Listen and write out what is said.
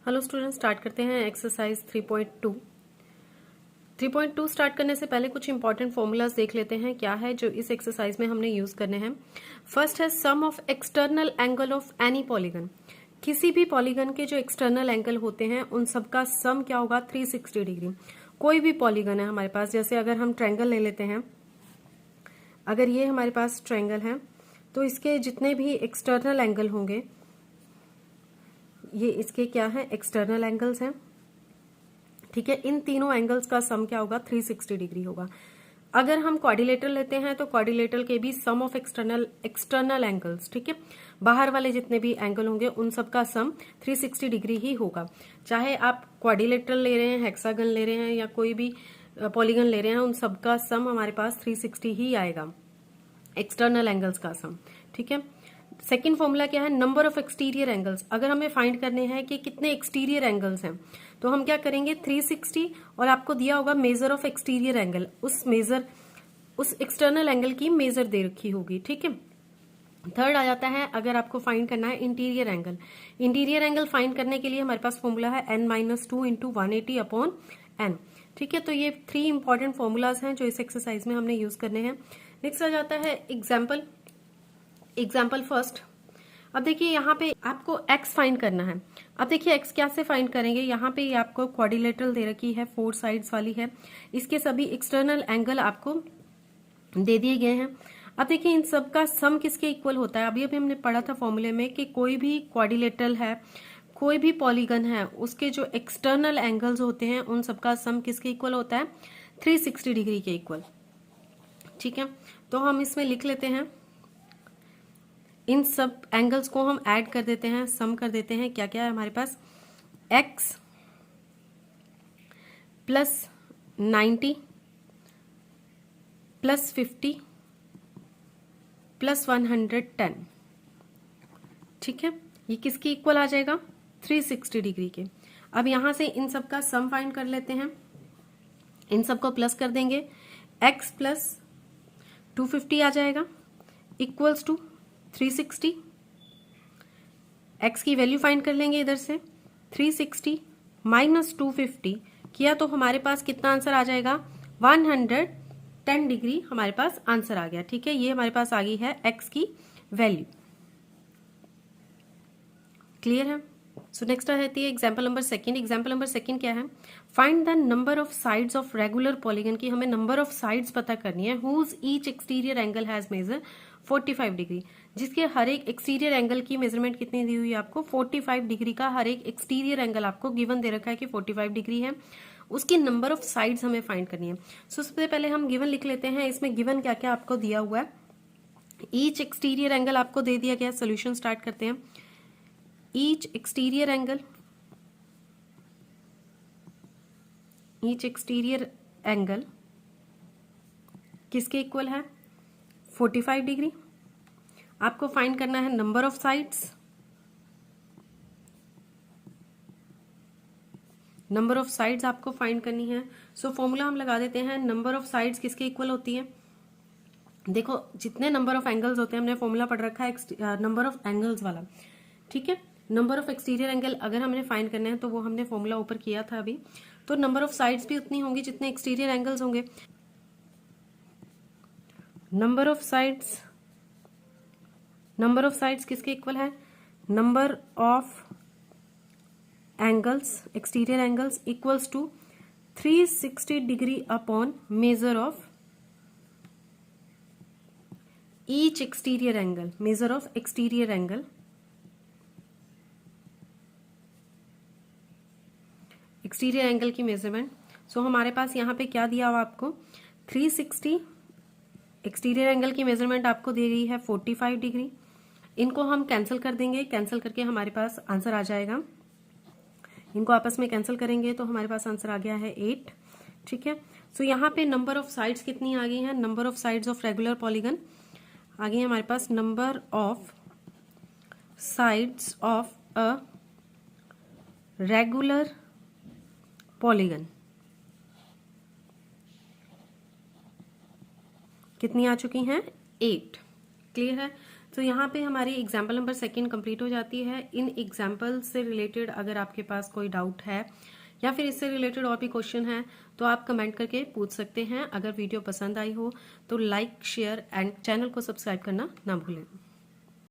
Hello student, start करते हैं exercise 3.2। 3.2 start करने से पहले कुछ इंपॉर्टेंट फॉर्मूलाज देख लेते हैं क्या है जो इस एक्सरसाइज में हमने यूज करने हैं। फर्स्ट है sum of external angle of any polygon. किसी भी पॉलीगन के जो एक्सटर्नल एंगल होते हैं उन सबका सम क्या होगा 360 डिग्री। कोई भी पॉलीगन है हमारे पास, जैसे अगर हम ट्रायंगल ले लेते हैं, अगर ये हमारे पास ट्रायंगल है तो इसके जितने भी एक्सटर्नल एंगल होंगे, ये इसके क्या है एक्सटर्नल एंगल्स हैं, ठीक है। इन तीनों एंगल्स का सम क्या होगा 360 डिग्री होगा। अगर हम क्वाड्रिलेटरल लेते हैं तो क्वाड्रिलेटरल के भी सम ऑफ एक्सटर्नल एंगल्स, ठीक है, बाहर वाले जितने भी एंगल होंगे उन सब का सम 360 डिग्री ही होगा। चाहे आप क्वाड्रिलेटरल ले रहे हैं, हेक्सागन ले रहे हैं या कोई भी पॉलीगन ले रहे हैं, उन सब का सम हमारे पास 360 ही आएगा, एक्सटर्नल एंगल्स का सम, ठीक है। सेकेंड फॉर्मूला क्या है, नंबर ऑफ एक्सटीरियर एंगल्स। अगर हमें फाइंड करने हैं कि कितने एक्सटीरियर एंगल्स हैं तो हम क्या करेंगे 360, और आपको दिया होगा मेजर ऑफ एक्सटीरियर एंगल, उस एक्सटर्नल एंगल की मेजर दे रखी होगी, ठीक है। थर्ड आ जाता है, अगर आपको फाइंड करना है interior angle. Interior angle find करने के लिए हमारे पास फॉर्मूला है n-2 इंटू 180/n, ठीक है। तो ये 3 इंपॉर्टेंट फॉर्मूलाज हैं जो इस एक्सरसाइज में हमने यूज करने हैं। नेक्स्ट आ जाता है एग्जाम्पल फर्स्ट। अब देखिए यहाँ पे आपको x फाइंड करना है। अब देखिए x क्या से फाइंड करेंगे, यहाँ पे ये आपको क्वाड्रिलेटरल दे रखी है, 4 साइड्स वाली है, इसके सभी एक्सटर्नल एंगल आपको दे दिए गए हैं। अब देखिए इन सब का सम किसके इक्वल होता है। अभी हमने पढ़ा था फॉर्मूले में कि कोई भी क्वाड्रिलेटरल है, कोई भी पॉलीगन है, उसके जो एक्सटर्नल एंगल्स होते हैं उन सबका सम किसके इक्वल होता है 360 डिग्री के इक्वल, ठीक है। तो हम इसमें लिख लेते हैं, इन सब एंगल्स को हम ऐड कर देते हैं, सम कर देते हैं। क्या क्या है हमारे पास, x प्लस 90 प्लस 50 प्लस 110, ठीक है। ये किसके इक्वल आ जाएगा 360 डिग्री के। अब यहां से इन सब का सम फाइंड कर लेते हैं, इन सब को प्लस कर देंगे, x प्लस 250 आ जाएगा इक्वल्स टू 360। x की वैल्यू फाइंड कर लेंगे इधर से, 360 माइनस 250 किया तो हमारे पास कितना आंसर आ जाएगा 110 डिग्री हमारे पास आंसर आ गया, ठीक है। ये हमारे पास आ गई है x की वैल्यू। क्लियर है। सो नेक्स्ट आ जाती है example number second. Example number second क्या है, find the number of sides of regular polygon की हमें नंबर ऑफ साइड्स पता करनी है, whose each exterior angle has measure 45 degree, जिसके हर एक एक्सटीरियर एंगल की मेजरमेंट कितनी दी हुई है आपको 45 डिग्री का हर एक एक्सटीरियर एंगल आपको गिवन दे रखा है कि 45 डिग्री है, उसकी नंबर ऑफ साइड्स हमें फाइंड करनी है। सो सबसे पहले हम गिवन लिख लेते हैं, इसमें गिवन क्या क्या आपको दिया हुआ है। ईच एक्सटीरियर एंगल आपको दे दिया गया, सोल्यूशन स्टार्ट करते हैं। ईच एक्सटीरियर एंगल किसके इक्वल है 45 डिग्री। आपको फाइंड करना है number of sides, number of sides आपको फाइंड करनी है। सो फॉर्मूला हम लगा देते हैं, नंबर ऑफ साइड्स किसके इक्वल होती है, देखो जितने नंबर ऑफ एंगल्स होते हैं, हमने फॉर्मूला पढ़ रखा है नंबर ऑफ एंगल्स वाला, ठीक है। नंबर ऑफ एक्सटीरियर एंगल अगर हमने फाइंड करना है तो वो हमने फॉर्मूला ऊपर किया था अभी, तो नंबर ऑफ साइड्स भी उतनी होंगी जितने एक्सटीरियर एंगल्स होंगे। नंबर ऑफ साइड्स किसके इक्वल है, number of angles exterior angles equals to 360 degree upon measure of each exterior angle, measure of exterior angle, exterior angle की मेजरमेंट। सो हमारे पास यहाँ पे क्या दिया हुआ आपको 360, एक्सटीरियर एंगल की मेजरमेंट आपको दी गई है 45 डिग्री। इनको हम कैंसिल कर देंगे, कैंसिल करके हमारे पास आंसर आ जाएगा, इनको आपस में कैंसिल करेंगे तो हमारे पास आंसर आ गया है 8, ठीक है। सो यहाँ पे नंबर ऑफ साइड्स कितनी आ गई है, number of sides of regular polygon आ गई है हमारे पास, number of sides of a regular polygon कितनी आ चुकी हैं 8। क्लियर है। तो यहाँ पे हमारी एग्जाम्पल नंबर 2 कंप्लीट हो जाती है। इन एग्जाम्पल से रिलेटेड अगर आपके पास कोई डाउट है या फिर इससे रिलेटेड और भी क्वेश्चन है तो आप कमेंट करके पूछ सकते हैं। अगर वीडियो पसंद आई हो तो लाइक, शेयर एंड चैनल को सब्सक्राइब करना ना भूलें।